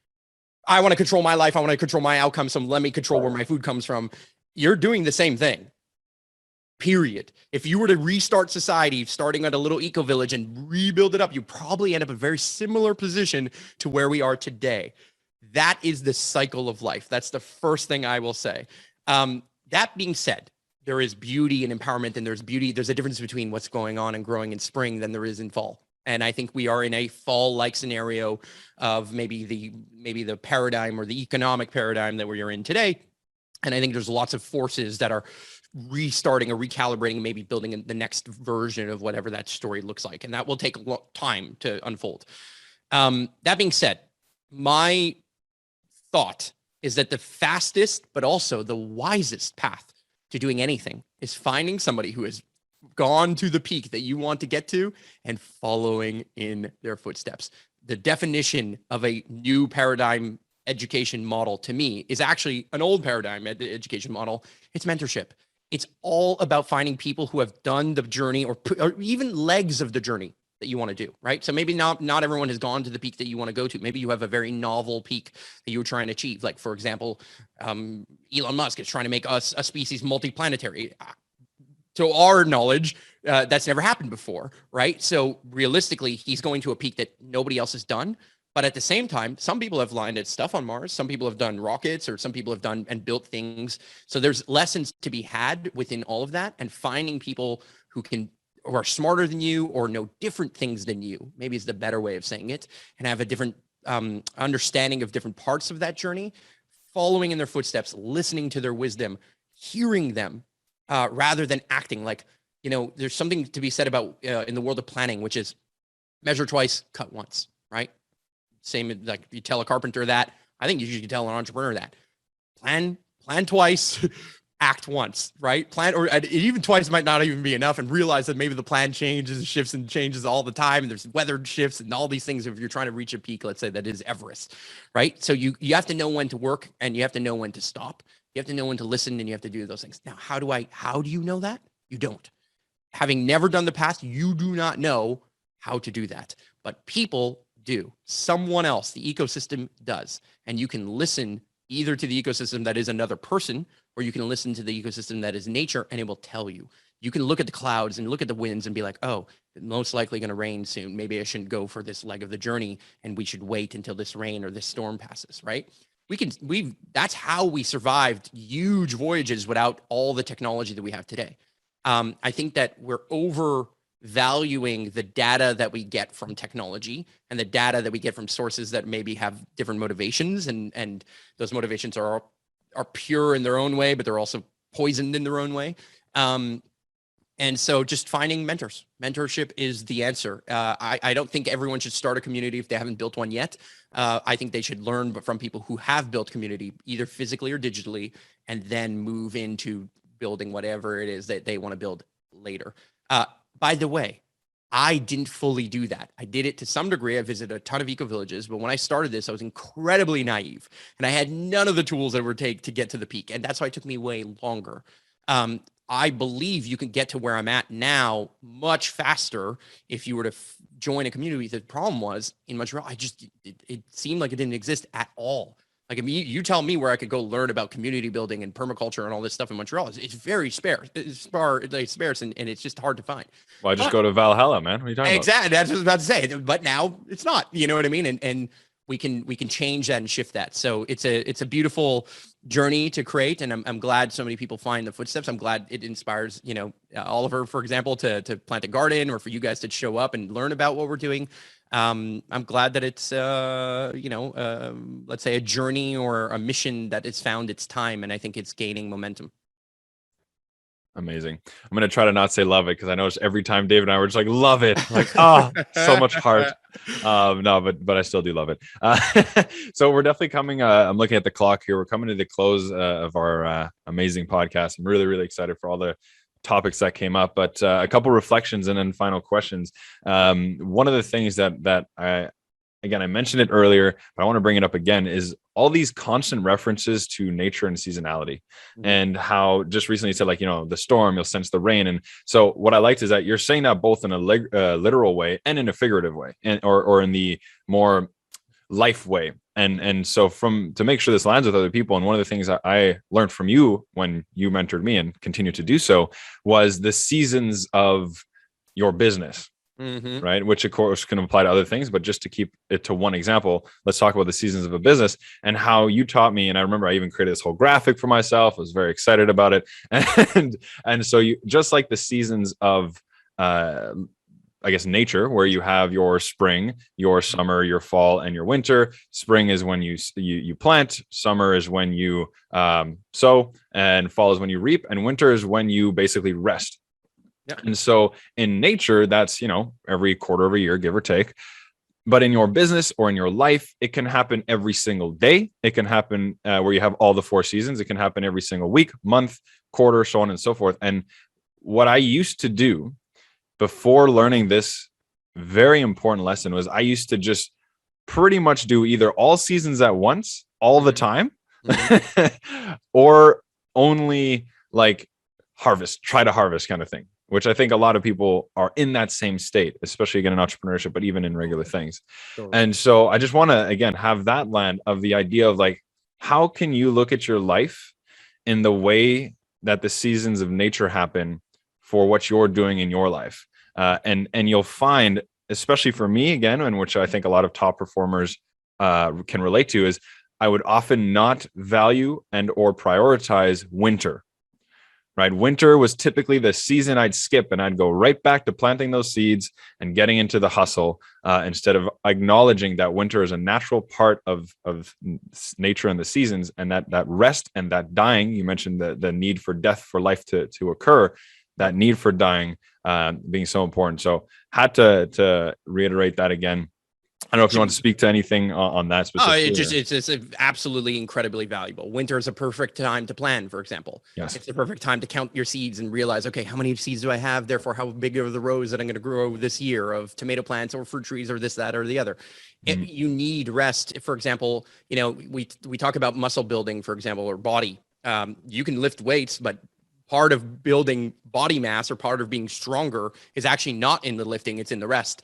I want to control my life. I want to control my outcome. So let me control where my food comes from. You're doing the same thing. Period. If you were to restart society, starting at a little eco village and rebuild it up, you probably end up in a very similar position to where we are today. That is the cycle of life. That's the first thing I will say. That being said, there is beauty and empowerment, and there's beauty. There's a difference between what's going on and growing in spring than there is in fall. And I think we are in a fall-like scenario of maybe the paradigm or the economic paradigm that we are in today. And I think there's lots of forces that are restarting or recalibrating, maybe building the next version of whatever that story looks like. And that will take a long time to unfold. That being said, my thought is that the fastest, but also the wisest path to doing anything is finding somebody who has gone to the peak that you want to get to and following in their footsteps. The definition of a new paradigm education model to me is actually an old paradigm education model. It's mentorship. It's all about finding people who have done the journey or even legs of the journey that you want to do, right? So maybe not everyone has gone to the peak that you want to go to. Maybe you have a very novel peak that you're trying to achieve. Like, for example, Elon Musk is trying to make us a species multiplanetary. To our knowledge, that's never happened before, right? So realistically, he's going to a peak that nobody else has done. But at the same time, some people have landed stuff on Mars. Some people have done rockets, or some people have done and built things. So there's lessons to be had within all of that, and finding people who are smarter than you or know different things than you, maybe is the better way of saying it, and have a different understanding of different parts of that journey, following in their footsteps, listening to their wisdom, hearing them, rather than acting. Like, there's something to be said about in the world of planning, which is measure twice, cut once, right? Same, like you tell a carpenter that. I think you should tell an entrepreneur that. Plan twice, act once, right? Plan, or even twice might not even be enough, and realize that maybe the plan changes, shifts and changes all the time. And there's weather shifts and all these things. If you're trying to reach a peak, let's say that is Everest, right? So you have to know when to work, and you have to know when to stop. You have to know when to listen, and you have to do those things. Now, how do you know that? You don't. Having never done the past, you do not know how to do that. But people do. Someone else, the ecosystem does. And you can listen either to the ecosystem that is another person, or you can listen to the ecosystem that is nature, and it will tell you. You can look at the clouds and look at the winds and be like, oh, it's most likely going to rain soon. Maybe I shouldn't go for this leg of the journey, and we should wait until this rain or this storm passes, right? That's how we survived huge voyages without all the technology that we have today. I think that we're overvaluing the data that we get from technology and the data that we get from sources that maybe have different motivations, and those motivations are pure in their own way, but they're also poisoned in their own way. And so just finding mentors. Mentorship is the answer. I don't think everyone should start a community if they haven't built one yet. I think they should learn from people who have built community, either physically or digitally, and then move into building whatever it is that they want to build later. By the way, I didn't fully do that. I did it to some degree. I visited a ton of eco villages, but when I started this, I was incredibly naive, and I had none of the tools that it would take to get to the peak. And that's why it took me way longer. I believe you can get to where I'm at now much faster if you were to join a community. The problem was in Montreal, it seemed like it didn't exist at all. Like, I mean, you tell me where I could go learn about community building and permaculture and all this stuff in Montreal. It's very sparse. It's sparse, and it's just hard to find. Well, I just go to Valhalla, man. What are you talking about? Exactly. That's what I was about to say. But now it's not. You know what I mean? And we can change that and shift that. So it's a beautiful journey to create, and I'm glad so many people find the footsteps. I'm glad it inspires, Oliver, for example, to plant a garden, or for you guys to show up and learn about what we're doing. I'm glad that it's let's say a journey or a mission that has found its time, and I think it's gaining momentum. Amazing. I'm going to try to not say love it, because I know every time Dave and I were just like, love it. Like, oh, so much heart. No, but I still do love it. So we're definitely coming. I'm looking at the clock here. We're coming to the close of our amazing podcast. I'm really, really excited for all the topics that came up, but a couple reflections and then final questions. One of the things that I mentioned it earlier, but I want to bring it up again, is all these constant references to nature and seasonality, and how just recently you said, like, the storm, you'll sense the rain. And so what I liked is that you're saying that both in a literal way and in a figurative way, and or in the more life way. And so to make sure this lands with other people, and one of the things that I learned from you when you mentored me and continue to do so, was the seasons of your business. Right. Which of course can apply to other things, but just to keep it to one example, let's talk about the seasons of a business and how you taught me. And I remember I even created this whole graphic for myself. I was very excited about it. And so you, just like the seasons of, I guess, nature, where you have your spring, your summer, your fall, and your winter. Spring is when you plant, summer is when you sow, and fall is when you reap, and winter is when you basically rest. Yeah. And so in nature, that's, every quarter of a year, give or take. But in your business or in your life, it can happen every single day. It can happen where you have all the 4 seasons. It can happen every single week, month, quarter, so on and so forth. And what I used to do before learning this very important lesson was I used to just pretty much do either all seasons at once, all the time, or only like try to harvest kind of thing, which I think a lot of people are in that same state, especially again in entrepreneurship, but even in regular things. Sure. And so I just want to, again, have that land of the idea of like, how can you look at your life in the way that the seasons of nature happen for what you're doing in your life? And you'll find, especially for me, again, and which I think a lot of top performers can relate to, is I would often not value and or prioritize winter. Right. Winter was typically the season I'd skip, and I'd go right back to planting those seeds and getting into the hustle, instead of acknowledging that winter is a natural part of nature and the seasons, and that rest and that dying. You mentioned the need for death for life to occur, that need for dying being so important. So had to reiterate that again. I don't know if you want to speak to anything on that specifically. It's absolutely incredibly valuable. Winter is a perfect time to plan, for example. Yes. It's the perfect time to count your seeds and realize, okay, how many seeds do I have? Therefore, how big are the rows that I'm going to grow this year of tomato plants or fruit trees or this, that, or the other? You need rest. For example, we talk about muscle building, for example, or body. You can lift weights, but part of building body mass or part of being stronger is actually not in the lifting, it's in the rest.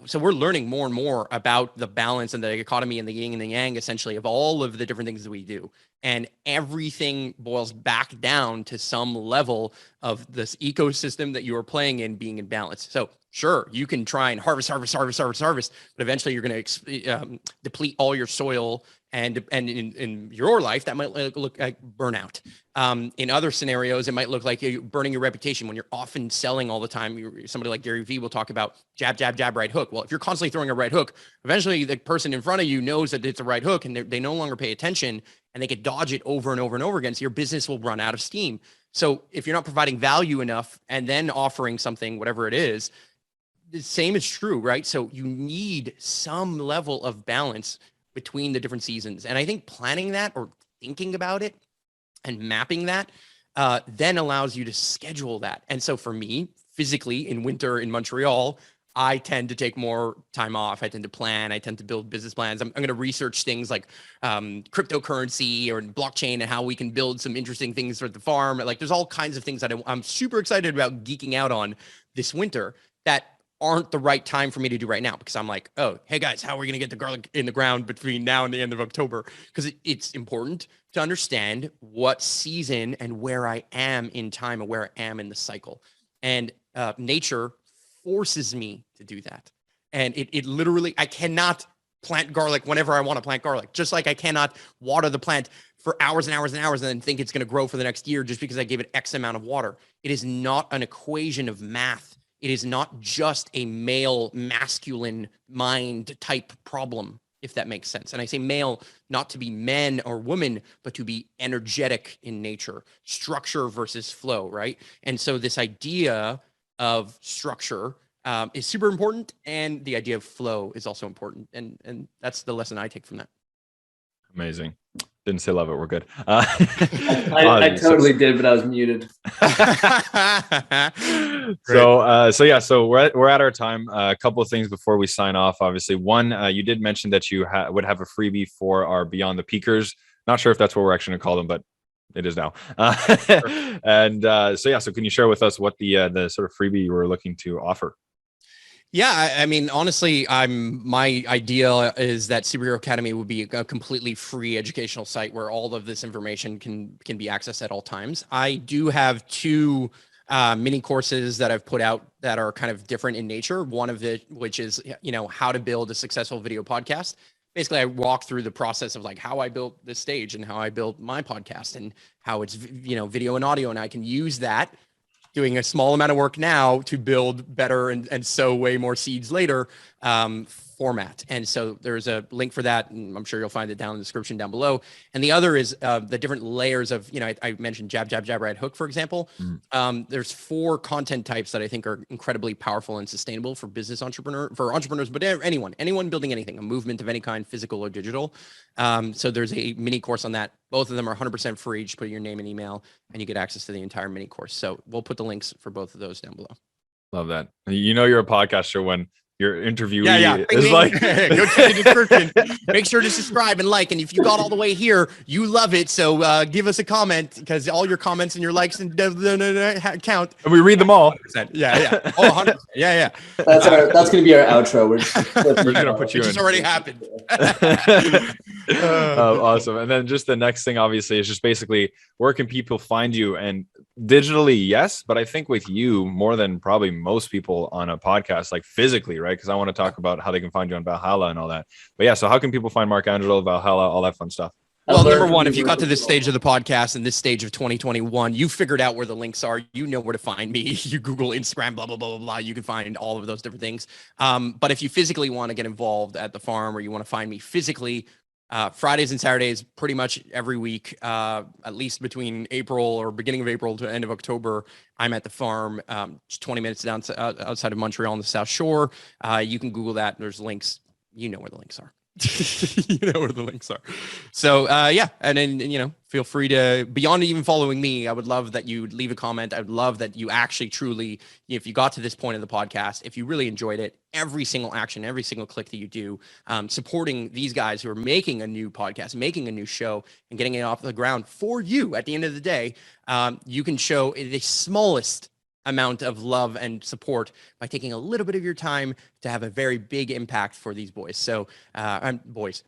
So we're learning more and more about the balance and the economy and the yin and the yang, essentially, of all of the different things that we do. And everything boils back down to some level of this ecosystem that you are playing in being in balance. So sure, you can try and harvest, but eventually you're going to deplete all your soil. And in your life, that might look like burnout. In other scenarios, it might look like you're burning your reputation when you're often selling all the time. Somebody like Gary Vee will talk about jab, jab, jab, right hook. Well, if you're constantly throwing a right hook, eventually the person in front of you knows that it's a right hook, and they no longer pay attention, and they could dodge it over and over and over again. So your business will run out of steam. So if you're not providing value enough and then offering something, whatever it is, the same is true, right? So you need some level of balance between the different seasons. And I think planning that or thinking about it and mapping that then allows you to schedule that. And so for me, physically in winter in Montreal, I tend to take more time off. I tend to plan. I tend to build business plans. I'm going to research things like cryptocurrency or blockchain and how we can build some interesting things for the farm. Like there's all kinds of things that I'm super excited about geeking out on this winter that aren't the right time for me to do right now, because I'm like, oh, hey guys, how are we going to get the garlic in the ground between now and the end of October? Because it's important to understand what season and where I am in time and where I am in the cycle. And nature forces me to do that. And it literally, I cannot plant garlic whenever I want to plant garlic, just like I cannot water the plant for hours and hours and hours and then think it's going to grow for the next year just because I gave it X amount of water. It is not an equation of math. It is not just a male masculine mind type problem. if that makes sense. And I say male, not to be men or women, but to be energetic in nature, structure versus flow, right? And so this idea of structure is super important, and the idea of flow is also important. And that's the lesson I take from that. Amazing. Didn't say love it. We're good. I totally did, but I was muted. So we're at our time. A couple of things before we sign off. Obviously, one, you did mention that you would have a freebie for our Beyond the Peakers. Not sure if that's what we're actually going to call them, but it is now. Sure. And so can you share with us what the sort of freebie you were looking to offer? Yeah, I mean, honestly, my idea is that Superhero Academy would be a completely free educational site where all of this information can be accessed at all times. I do have two mini courses that I've put out that are kind of different in nature. One of it, which is, how to build a successful video podcast. Basically, I walk through the process of like how I built this stage and how I built my podcast and how it's, video and audio. And I can use that doing a small amount of work now to build better and sow way more seeds later format. And so there's a link for that, and I'm sure you'll find it down in the description down below. And the other is the different layers of, I mentioned jab, jab, jab, right hook, for example. There's 4 content types that I think are incredibly powerful and sustainable for for entrepreneurs, but anyone building anything, a movement of any kind, physical or digital. So there's a mini course on that. Both of them are 100% free. Just put your name and email and you get access to the entire mini course. So we'll put the links for both of those down below. Love that. You're a podcaster when your interviewee is like, go to the description. Make sure to subscribe and like. And if you got all the way here, you love it. So give us a comment, because all your comments and your likes and count. And we read them all. 100%. Yeah. Oh, 100%. Yeah. That's going to be our outro. We're going to put you in. It just already happened. Awesome. And then just the next thing, obviously, is just basically, where can people find you? And digitally, yes, but I think with you more than probably most people on a podcast, like physically, right? Because I want to talk about how they can find you on Valhalla and all that. But yeah, so how can people find Marc Angelo, Valhalla, all that fun stuff? Well, number one, if you got to this stage of the podcast and this stage of 2021, you figured out where the links are. You know where to find me. You Google Instagram, blah, blah, blah, blah, blah. You can find all of those different things. But if you physically want to get involved at the farm, or you want to find me physically, Fridays and Saturdays, pretty much every week, at least between April or beginning of April to end of October, I'm at the farm, just 20 minutes down outside of Montreal on the South Shore. You can Google that. There's links. You know where the links are. So and then feel free to, beyond even following me, I would love that you leave a comment. I would love that you actually truly, if you got to this point of the podcast, if you really enjoyed it, every single action, every single click that you do, supporting these guys who are making a new podcast, making a new show, and getting it off the ground for you at the end of the day, you can show the smallest amount of love and support by taking a little bit of your time to have a very big impact for these boys. So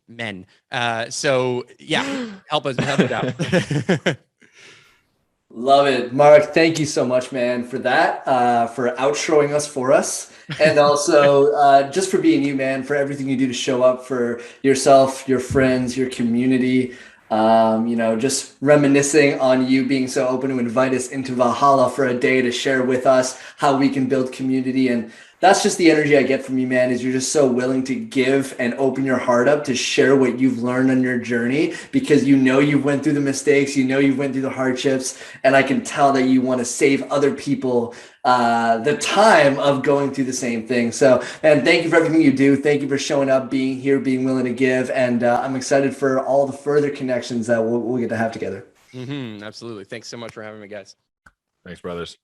men. So yeah, help us out. Love it. Marc, thank you so much, man, for that, for outroing us for us. And also just for being you, man, for everything you do to show up for yourself, your friends, your community. Just reminiscing on you being so open to invite us into Valhalla for a day to share with us how we can build community. And that's just the energy I get from you, man, is you're just so willing to give and open your heart up to share what you've learned on your journey, because you've went through the mistakes, you've went through the hardships, and I can tell that you want to save other people the time of going through the same thing. So, man, thank you for everything you do. Thank you for showing up, being here, being willing to give. And I'm excited for all the further connections that we'll get to have together. Absolutely. Thanks so much for having me, guys. Thanks, brothers.